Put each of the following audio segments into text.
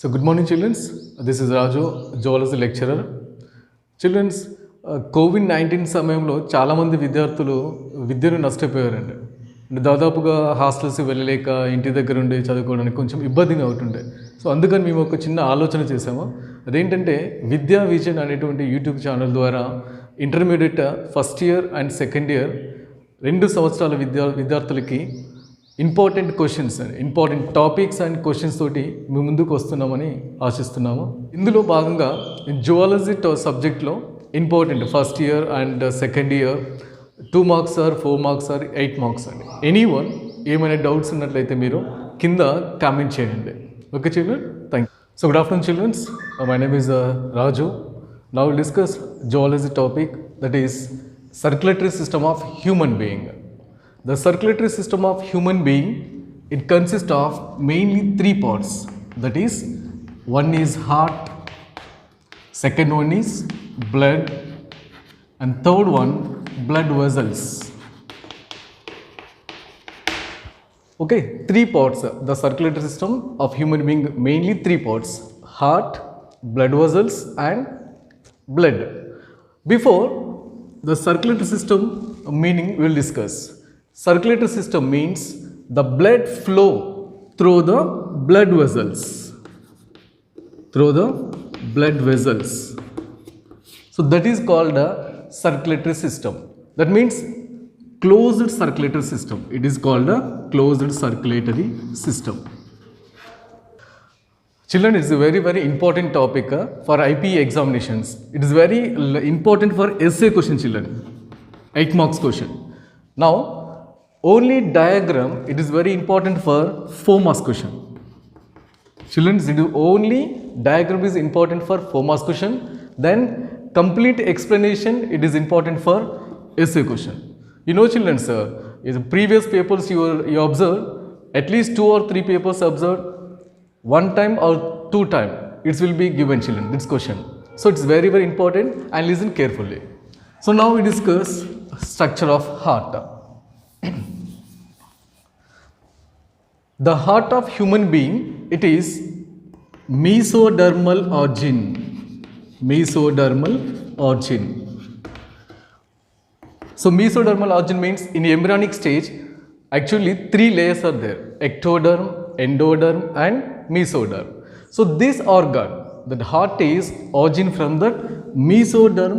So, good morning, children. This is Raju, zoology lecturer. Children's COVID-19 సమయంలో చాలామంది విద్యార్థులు విద్యను నష్టపోయారండి. అంటే దాదాపుగా హాస్టల్స్కి వెళ్ళలేక ఇంటి దగ్గర ఉండి చదువుకోవడానికి కొంచెం ఇబ్బందిగా అవుతుండే. సో అందుకని మేము ఒక చిన్న ఆలోచన చేసాము. అదేంటంటే విద్యా విజన్ అనేటువంటి యూట్యూబ్ ఛానల్ ద్వారా intermediate first year and second year 2 సంవత్సరాల విద్యార్థులకి important questions important topics and questions తోటి మేము ముందుకు వస్తున్నామని ఆశిస్తున్నాము. ఇందులో భాగంగా జువాలజీ సబ్జెక్ట్లో important first year and second year 2 marks or 4 marks or 8 marks అండి. ఎనీవన్ ఏమైనా డౌట్స్ ఉన్నట్లయితే మీరు కింద కామెంట్ చేయండి. Okay children, thank you. So good afternoon childrens, my name is Raju. Now we'll discuss zoology topic, that is circulatory system of human being. The circulatory system of human being, it consists of mainly 3 parts. That is, one is heart, second one is blood, and third one blood vessels. Okay, 3 parts. The circulatory system of human being mainly 3 parts: heart, blood vessels, and blood. Before the circulatory system meaning we will discuss. Circulatory system means the blood flow through the blood vessels. Through the blood vessels. So that is called a circulatory system. That means closed circulatory system. It is called a closed circulatory system. Children, it is a very important topic for IPE examinations. It is very important for essay question, children. 8 marks question. Now, only diagram, it is very important for 4 marks question. Children, only diagram is important for 4 marks question. Then complete explanation, it is important for essay question. You know children, in the previous papers you observed, at least 2 or 3 papers observed, 1 time or 2 time, it will be given children, this question. So it's very important and listen carefully. So now we discuss structure of heart. The heart of human being, it is mesodermal origin. Mesodermal origin. So mesodermal origin means in embryonic stage, actually 3 layers are there: ectoderm, endoderm, and mesoderm. So this organ, that heart, is origin from the mesoderm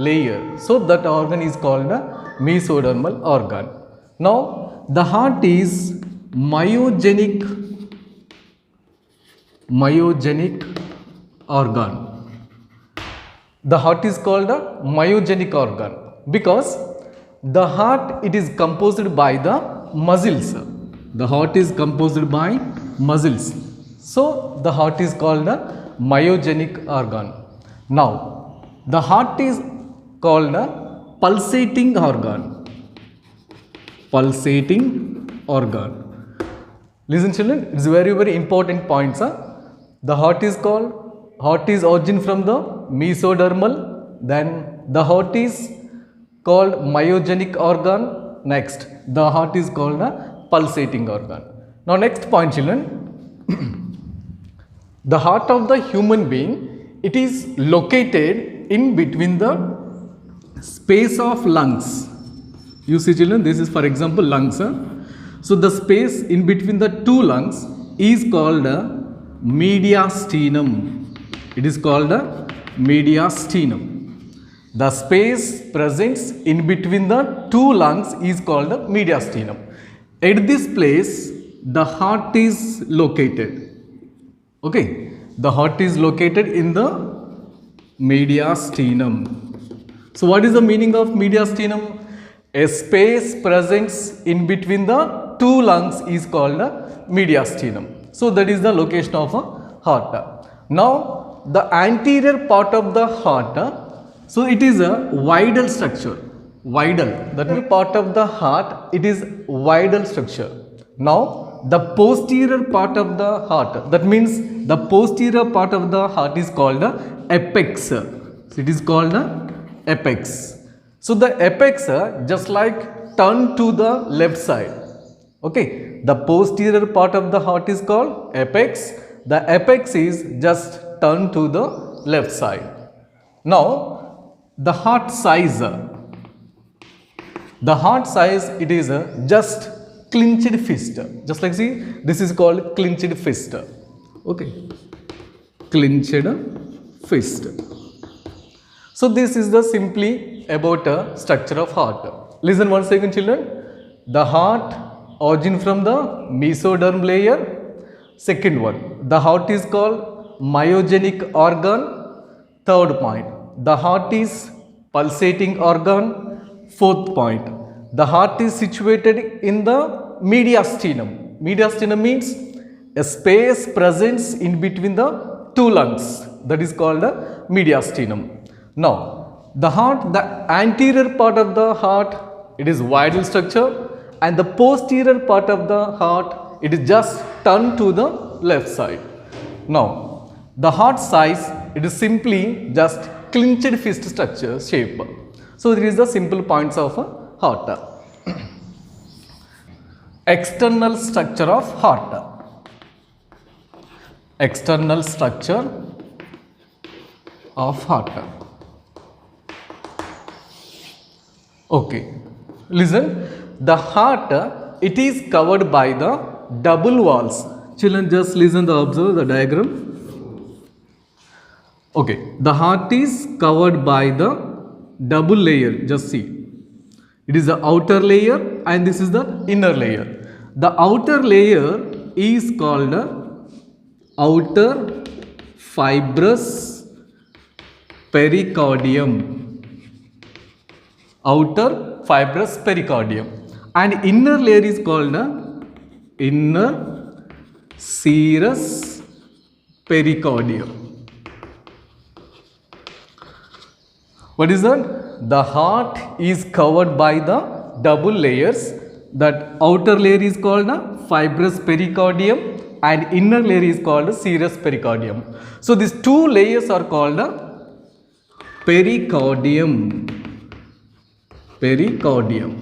layer. So that organ is called a mesodermal organ. Now the heart is myogenic organ. The heart is called a myogenic organ because the heart, it is composed by the muscles. The heart is composed by muscles. So the heart is called a myogenic organ. Now the heart is called a pulsating organ. Pulsating organ. Listen children, it's very important points. The heart is origin from the mesodermal, then the heart is called myogenic organ. Next, the heart is called a pulsating organ. Now next point children, the heart of the human being, it is located in between the space of lungs. You see children, this is for example lungs. So the space in between the 2 lungs is called a mediastinum. It is called a mediastinum. The space present in between the 2 lungs is called a mediastinum. At this place, the heart is located. Okay, the heart is located in the mediastinum. So what is the meaning of mediastinum? A space present in between the 2 lungs is called a mediastinum. So that is the location of a heart. Now the anterior part of the heart, so it is a vidal structure. Vidal, that is part of the heart, it is vidal structure. Now the posterior part of the heart, that means the posterior part of the heart is called a apex. So it is called a apex. So the apex just like turn to the left side. Okay, the posterior part of the heart is called apex the apex is just turned to the left side. Now, the heart size. The heart size, it is just clenched fist. Just like see, this is called clenched fist. Okay, clenched fist. So this is the simply about a structure of heart. Listen once again, children. The heart origin from the mesoderm layer. Second one, the heart is called myogenic organ. Third point, the heart is pulsating organ. Fourth point, the heart is situated in the mediastinum. Mediastinum means a space present in between the two lungs. That is called the mediastinum. Now, the heart, the anterior part of the heart, it is vital structure, and the posterior part of the heart, it is just turned to the left side. Now, the heart size, it is simply just clenched fist structure shape. So, there is the simple points of a heart. External structure of heart. External structure of heart. Okay, listen, the heart, it is covered by the double walls. Children, just listen to observe the diagram. Okay, the heart is covered by the double layer. Just see, it is the outer layer and this is the inner layer. The outer layer is called outer fibrous pericardium. Outer fibrous pericardium, and inner layer is called inner serous pericardium. What is that? The heart is covered by the double layers. That outer layer is called fibrous pericardium and inner layer is called serous pericardium. So these two layers are called pericardium. Pericardium.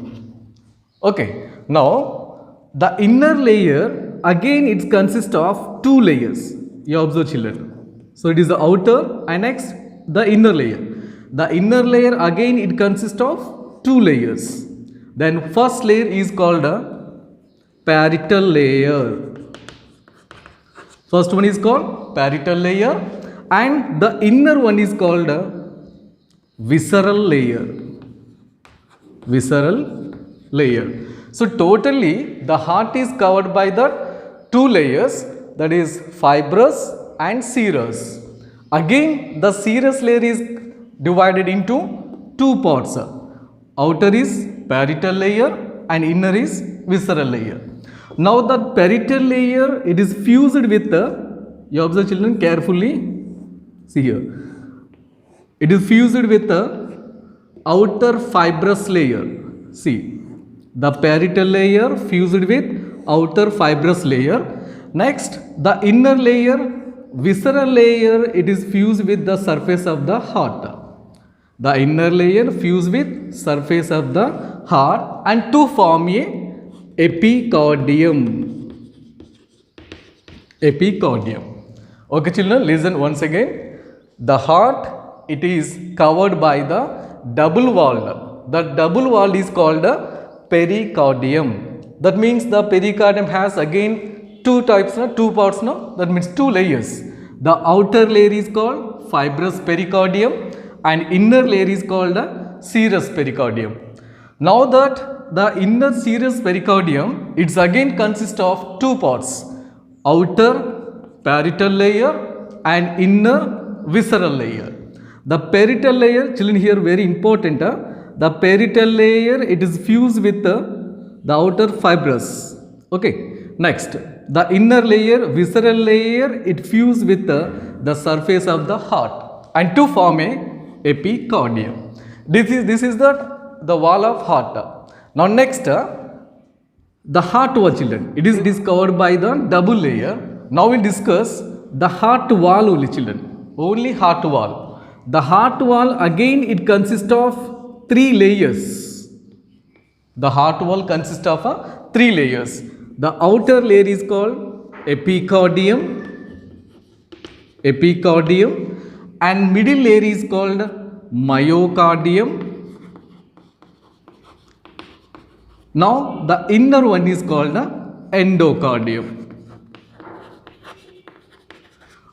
Okay, now the inner layer, again it consists of two layers. You observe, children. So it is the outer and next the inner layer. The inner layer, again it consists of two layers. Then first layer is called a parietal layer. First one is called parietal layer and the inner one is called a visceral layer. Visceral layer. So totally the heart is covered by the two layers, that is fibrous and serous. Again the serous layer is divided into two parts. Outer is parietal layer and inner is visceral layer. Now the parietal layer, it is fused with the, you observe children carefully, see here, it is fused with the outer fibrous layer. See, the parietal layer fused with outer fibrous layer. Next, the inner layer, visceral layer, it is fused with the surface of the heart. The inner layer fused with surface of the heart and to form a epicardium. Epicardium. Okay, children, listen once again. The heart, it is covered by the double wall. The double wall is called a pericardium. That means the pericardium has again two types, two parts, that means two layers. The outer layer is called fibrous pericardium and inner layer is called a serous pericardium. Now that the inner serous pericardium, it's again consists of two parts, outer parietal layer and inner visceral layer. The parietal layer, children, here very important, the parietal layer, it is fused with the outer fibrous. Okay, next the inner layer, visceral layer, it fused with the surface of the heart and to form a epicardium. This is the wall of heart. Now next, the heart wall, children, it is covered by the double layer. Now we discuss the heart wall only, children, only heart wall. The heart wall, again it consists of three layers. The heart wall consists of three layers. The outer layer is called epicardium. epicardium, and middle layer is called myocardium. Now the inner one is called the endocardium.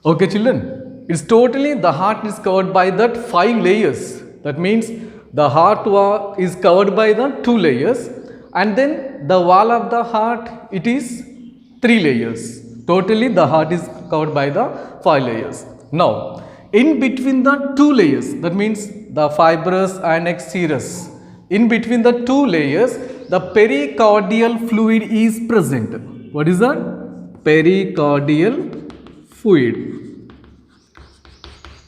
Okay children, it's totally the heart is covered by that 5 layers. That means the heart is covered by the 2 layers, and then the wall of the heart, it is 3 layers. Totally the heart is covered by the 5 layers. Now in between the 2 layers, that means the fibrous and serous, in between the 2 layers, the pericardial fluid is present. What is that? Pericardial fluid.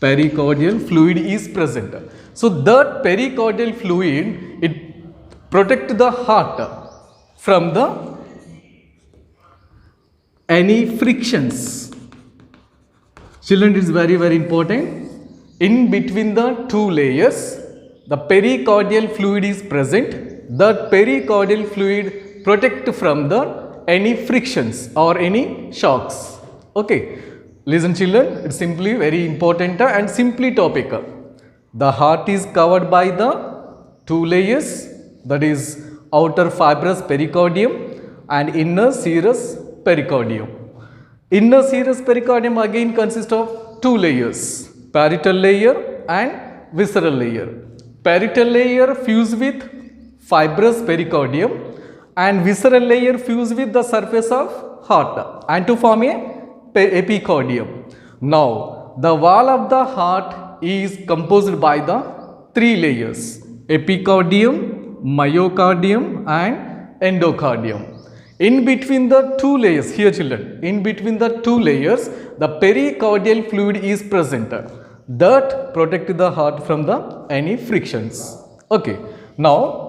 Pericardial fluid is present. So that pericardial fluid, it protects the heart from the any frictions. Children, it is very very important. In between the 2 layers, the pericardial fluid is present. That pericardial fluid protect from the any frictions or any shocks. Okay, listen children, it's simply very important and simply topic. The heart is covered by the 2 layers, that is outer fibrous pericardium and inner serous pericardium. Inner serous pericardium again consists of 2 layers, parietal layer and visceral layer. Parietal layer fused with fibrous pericardium and visceral layer fused with the surface of heart and to form a epicardium. Now the wall of the heart is composed by the 3 layers, epicardium, myocardium and endocardium. In between the 2 layers, here children, in between the 2 layers, the pericardial fluid is present that protect the heart from the any frictions. Okay, now